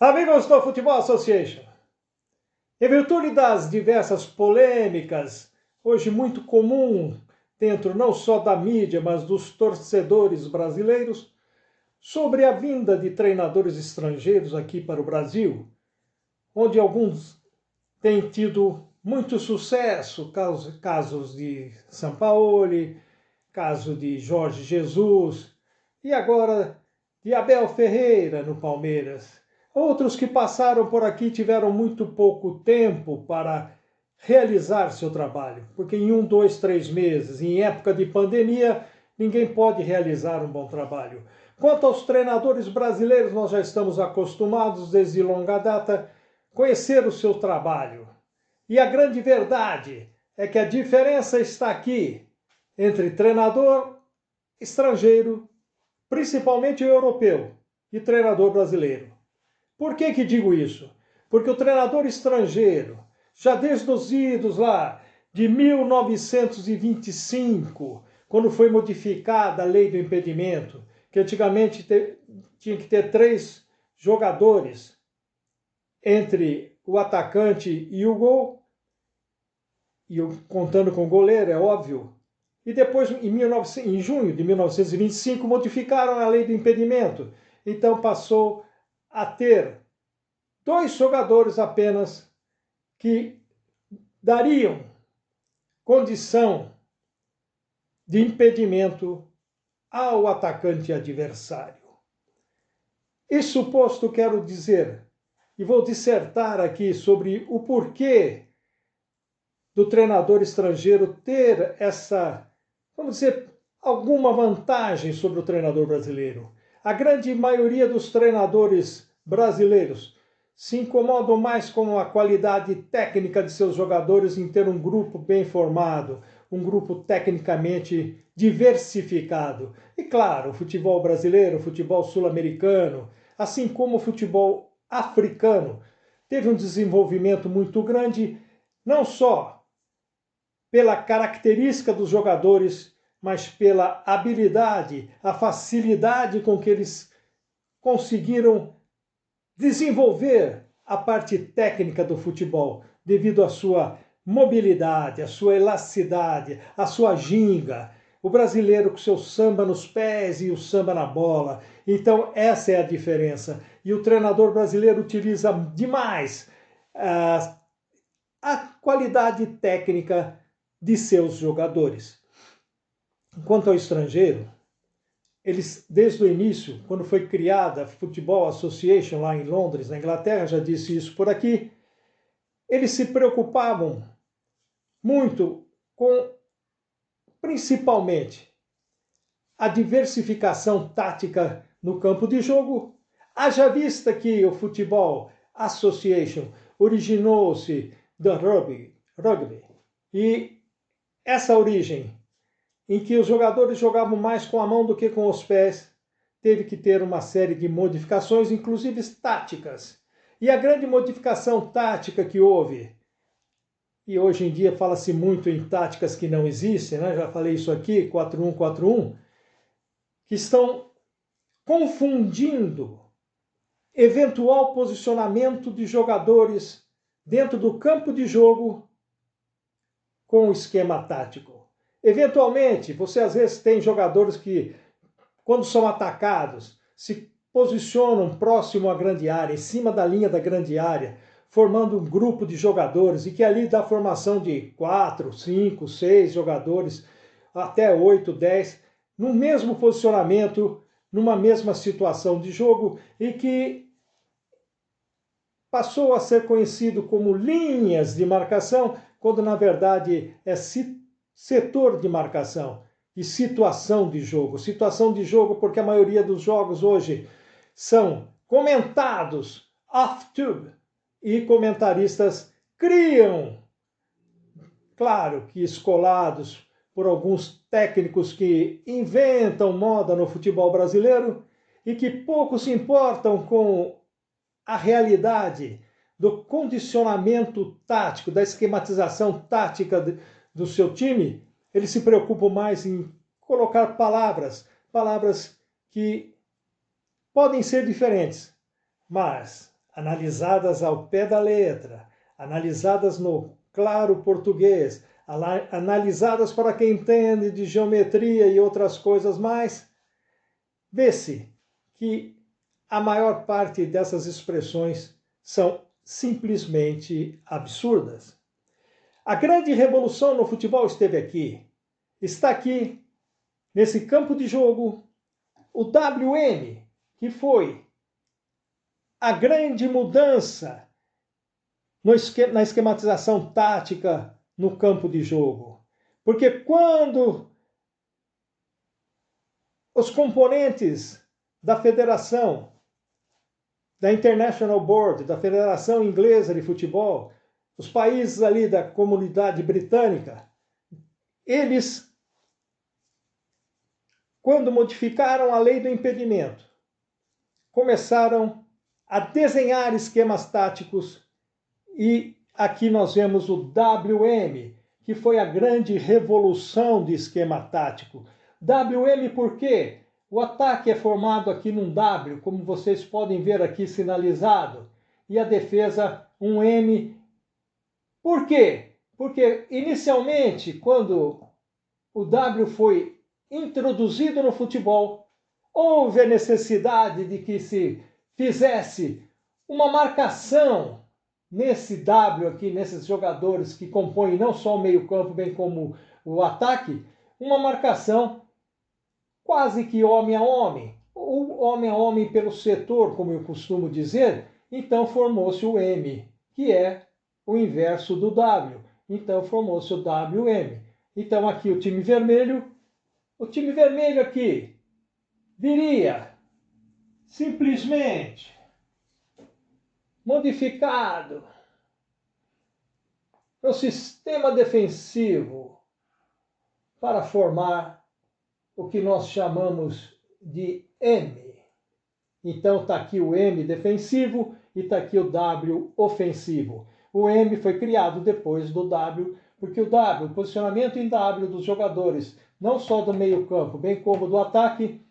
Amigos do Futebol Association, em virtude das diversas polêmicas, hoje muito comum dentro não só da mídia, mas dos torcedores brasileiros, sobre a vinda de treinadores estrangeiros aqui para o Brasil, onde alguns têm tido muito sucesso, casos de Sampaoli, caso de Jorge Jesus e agora de Abel Ferreira no Palmeiras. Outros que passaram por aqui tiveram muito pouco tempo para realizar seu trabalho, porque em 1, 2, 3 meses, em época de pandemia, ninguém pode realizar um bom trabalho. Quanto aos treinadores brasileiros, nós já estamos acostumados desde longa data a conhecer o seu trabalho. E a grande verdade é que a diferença está aqui entre treinador estrangeiro, principalmente europeu, e treinador brasileiro. Por que digo isso? Porque o treinador estrangeiro, já desde os idos lá de 1925, quando foi modificada a lei do impedimento, que antigamente tinha que ter 3 jogadores entre o atacante e o gol, e contando com o goleiro, é óbvio. E depois, em junho de 1925, modificaram a lei do impedimento. Então passou a ter 2 jogadores apenas que dariam condição de impedimento ao atacante adversário. Isso posto, quero dizer, e vou dissertar aqui sobre o porquê do treinador estrangeiro ter essa, vamos dizer, alguma vantagem sobre o treinador brasileiro. A grande maioria dos treinadores brasileiros se incomodam mais com a qualidade técnica de seus jogadores em ter um grupo bem formado, um grupo tecnicamente diversificado. E claro, o futebol brasileiro, o futebol sul-americano, assim como o futebol africano, teve um desenvolvimento muito grande, não só pela característica dos jogadores, mas pela habilidade, a facilidade com que eles conseguiram desenvolver a parte técnica do futebol, devido à sua mobilidade, à sua elasticidade, à sua ginga. O brasileiro com seu samba nos pés e o samba na bola. Então essa é a diferença. E o treinador brasileiro utiliza demais a qualidade técnica de seus jogadores. Quanto ao estrangeiro, eles, desde o início, quando foi criada a Football Association lá em Londres, na Inglaterra, já disse isso por aqui, eles se preocupavam muito com, principalmente, a diversificação tática no campo de jogo, haja vista que o Football Association originou-se do rugby, e essa origem em que os jogadores jogavam mais com a mão do que com os pés, teve que ter uma série de modificações, inclusive táticas. E a grande modificação tática que houve, e hoje em dia fala-se muito em táticas que não existem, né? Já falei isso aqui, 4-1-4-1, que estão confundindo eventual posicionamento de jogadores dentro do campo de jogo com o esquema tático. Eventualmente, você às vezes tem jogadores que, quando são atacados, se posicionam próximo à grande área, em cima da linha da grande área, formando um grupo de jogadores, e que ali dá formação de 4, 5, 6 jogadores, até 8, 10, no mesmo posicionamento, numa mesma situação de jogo, e que passou a ser conhecido como linhas de marcação, quando na verdade é setor de marcação e situação de jogo. Situação de jogo porque a maioria dos jogos hoje são comentados off-tube e comentaristas criam, claro que escolados por alguns técnicos que inventam moda no futebol brasileiro e que pouco se importam com a realidade do condicionamento tático, da esquematização tática do seu time. Eles se preocupam mais em colocar palavras que podem ser diferentes, mas analisadas ao pé da letra, analisadas no claro português, analisadas para quem entende de geometria e outras coisas mais, vê-se que a maior parte dessas expressões são simplesmente absurdas. A grande revolução no futebol esteve aqui. Está aqui, nesse campo de jogo, o WM, que foi a grande mudança na esquematização tática no campo de jogo. Porque quando os componentes da federação, da International Board, da Federação Inglesa de Futebol, os países ali da comunidade britânica, eles, quando modificaram a lei do impedimento, começaram a desenhar esquemas táticos e aqui nós vemos o WM, que foi a grande revolução de esquema tático. WM por quê? O ataque é formado aqui num W, como vocês podem ver aqui sinalizado, e a defesa um M. Por quê? Porque inicialmente, quando o W foi introduzido no futebol, houve a necessidade de que se fizesse uma marcação nesse W aqui, nesses jogadores que compõem não só o meio-campo, bem como o ataque, uma marcação quase que homem a homem, ou homem a homem pelo setor, como eu costumo dizer. Então formou-se o M, que é o inverso do W. Então formou-se o WM. Então aqui o time vermelho aqui viria simplesmente modificado no sistema defensivo para formar o que nós chamamos de M. Então está aqui o M defensivo e está aqui o W ofensivo. O M foi criado depois do W, porque o W, o posicionamento em W dos jogadores, não só do meio-campo, bem como do ataque,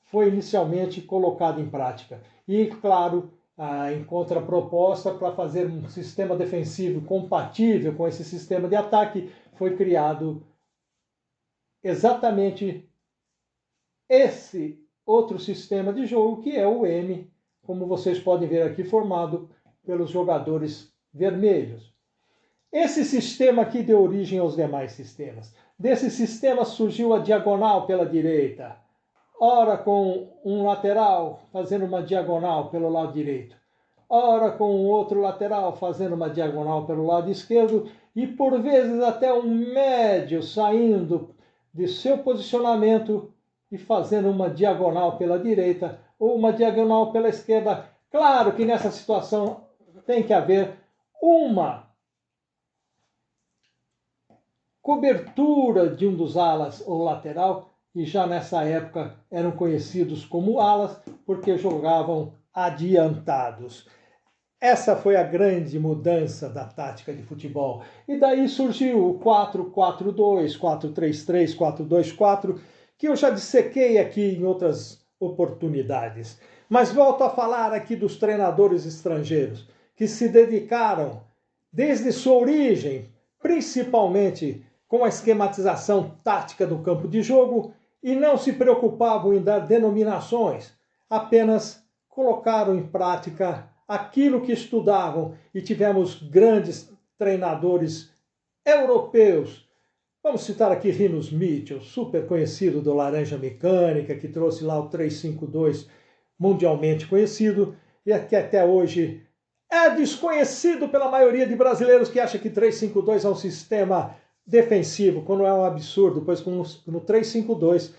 foi inicialmente colocado em prática. E, claro, em contraproposta, para fazer um sistema defensivo compatível com esse sistema de ataque, foi criado exatamente esse outro sistema de jogo, que é o M, como vocês podem ver aqui, formado pelos jogadores vermelhos. Esse sistema aqui deu origem aos demais sistemas. Desse sistema surgiu a diagonal pela direita, ora com um lateral fazendo uma diagonal pelo lado direito, ora com um outro lateral fazendo uma diagonal pelo lado esquerdo e por vezes até um médio saindo de seu posicionamento e fazendo uma diagonal pela direita ou uma diagonal pela esquerda. Claro que nessa situação tem que haver uma cobertura de um dos alas ou lateral, e já nessa época eram conhecidos como alas porque jogavam adiantados. Essa foi a grande mudança da tática de futebol. E daí surgiu o 4-4-2, 4-3-3, 4-2-4, que eu já dissequei aqui em outras oportunidades. Mas volto a falar aqui dos treinadores estrangeiros, que se dedicaram, desde sua origem, principalmente com a esquematização tática do campo de jogo, e não se preocupavam em dar denominações, apenas colocaram em prática aquilo que estudavam, e tivemos grandes treinadores europeus. Vamos citar aqui Rinus Michel, super conhecido do Laranja Mecânica, que trouxe lá o 3-5-2 mundialmente conhecido, e que até hoje é desconhecido pela maioria de brasileiros que acha que 3-5-2 é um sistema defensivo, quando é um absurdo, pois no 3-5-2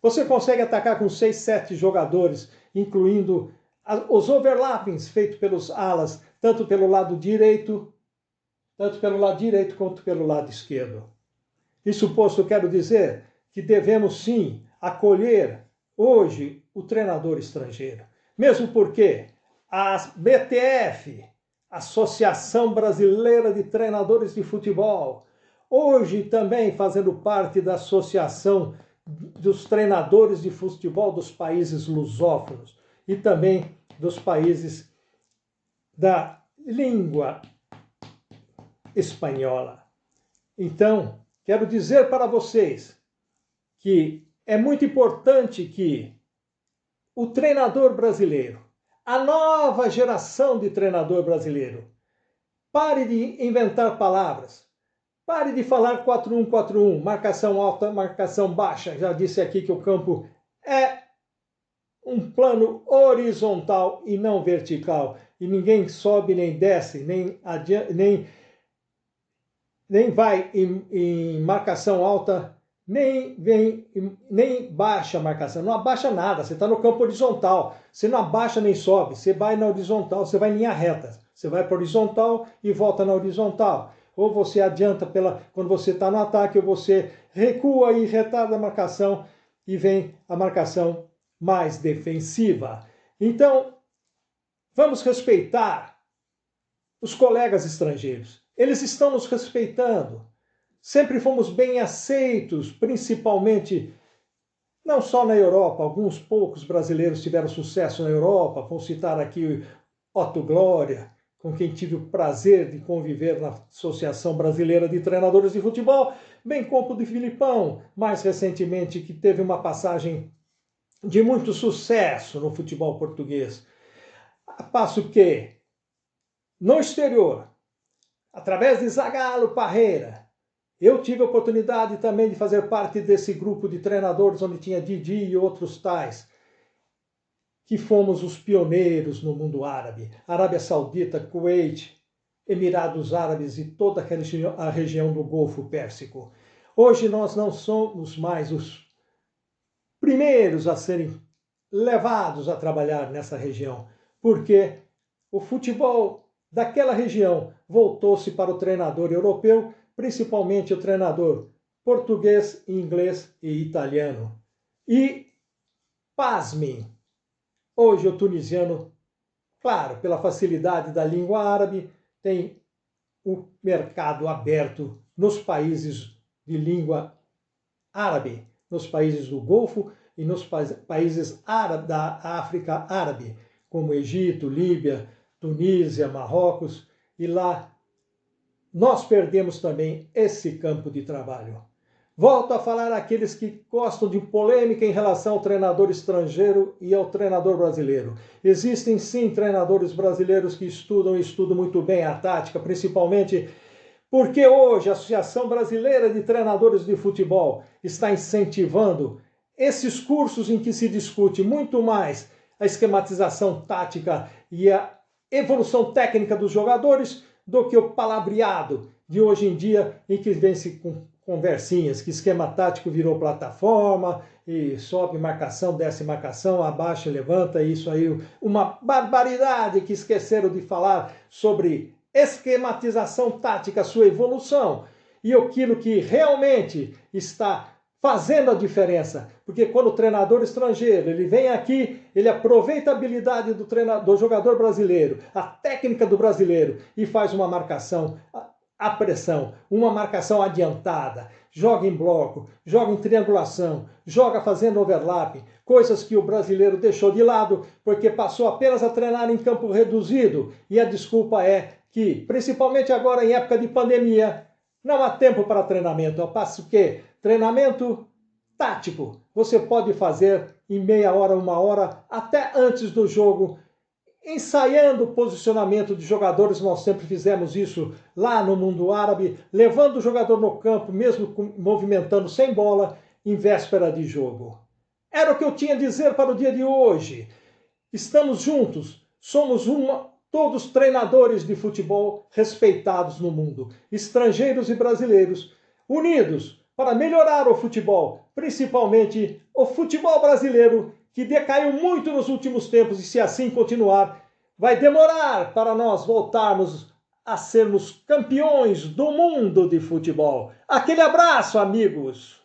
você consegue atacar com 6, 7 jogadores, incluindo os overlappings feitos pelos alas, tanto pelo lado direito quanto pelo lado esquerdo. Isso posto, quero dizer que devemos sim acolher hoje o treinador estrangeiro, mesmo porque a BTF, Associação Brasileira de Treinadores de Futebol, hoje também fazendo parte da Associação dos Treinadores de Futebol dos países lusófonos e também dos países da língua espanhola. Então, quero dizer para vocês que é muito importante que o treinador brasileiro, a nova geração de treinador brasileiro, pare de inventar palavras, pare de falar 4-1-4-1, marcação alta, marcação baixa. Já disse aqui que o campo é um plano horizontal e não vertical. E ninguém sobe nem desce, nem vai em marcação alta, nem baixa a marcação. Não abaixa nada, você está no campo horizontal. Você não abaixa nem sobe, você vai na horizontal, você vai em linha reta. Você vai para a horizontal e volta na horizontal. Ou você adianta quando você está no ataque, ou você recua e retarda a marcação e vem a marcação mais defensiva. Então, vamos respeitar os colegas estrangeiros. Eles estão nos respeitando. Sempre fomos bem aceitos, principalmente, não só na Europa. Alguns poucos brasileiros tiveram sucesso na Europa. Vou citar aqui Otto Glória, com quem tive o prazer de conviver na Associação Brasileira de Treinadores de Futebol, bem como o de Filipão, mais recentemente, que teve uma passagem de muito sucesso no futebol português. A passo que, no exterior, através de Zagallo Parreira, eu tive a oportunidade também de fazer parte desse grupo de treinadores onde tinha Didi e outros tais, que fomos os pioneiros no mundo árabe, Arábia Saudita, Kuwait, Emirados Árabes e toda a região do Golfo Pérsico. Hoje nós não somos mais os primeiros a serem levados a trabalhar nessa região, porque o futebol daquela região voltou-se para o treinador europeu, principalmente o treinador português, inglês e italiano. E, pasmem, hoje o tunisiano, claro, pela facilidade da língua árabe, tem o mercado aberto nos países de língua árabe, nos países do Golfo e nos países da África árabe, como Egito, Líbia, Tunísia, Marrocos, e lá nós perdemos também esse campo de trabalho. Volto a falar àqueles que gostam de polêmica em relação ao treinador estrangeiro e ao treinador brasileiro. Existem sim treinadores brasileiros que estudam muito bem a tática, principalmente porque hoje a Associação Brasileira de Treinadores de Futebol está incentivando esses cursos em que se discute muito mais a esquematização tática e a evolução técnica dos jogadores do que o palavreado de hoje em dia, em que vem-se com conversinhas, que esquema tático virou plataforma, e sobe marcação, desce marcação, abaixa, levanta, isso aí, uma barbaridade que esqueceram de falar sobre esquematização tática, sua evolução, e aquilo que realmente está fazendo a diferença, porque quando o treinador estrangeiro ele vem aqui, ele aproveita a habilidade do jogador brasileiro, a técnica do brasileiro e faz uma marcação à pressão, uma marcação adiantada, joga em bloco, joga em triangulação, joga fazendo overlap, coisas que o brasileiro deixou de lado porque passou apenas a treinar em campo reduzido, e a desculpa é que, principalmente agora em época de pandemia, não há tempo para treinamento, ao passo que treinamento tático você pode fazer em meia hora, uma hora, até antes do jogo, ensaiando o posicionamento de jogadores. Nós sempre fizemos isso lá no mundo árabe, levando o jogador no campo, mesmo movimentando sem bola, em véspera de jogo. Era o que eu tinha a dizer para o dia de hoje. Estamos juntos, somos todos treinadores de futebol respeitados no mundo, estrangeiros e brasileiros, unidos para melhorar o futebol, principalmente o futebol brasileiro, que decaiu muito nos últimos tempos, e se assim continuar, vai demorar para nós voltarmos a sermos campeões do mundo de futebol. Aquele abraço, amigos!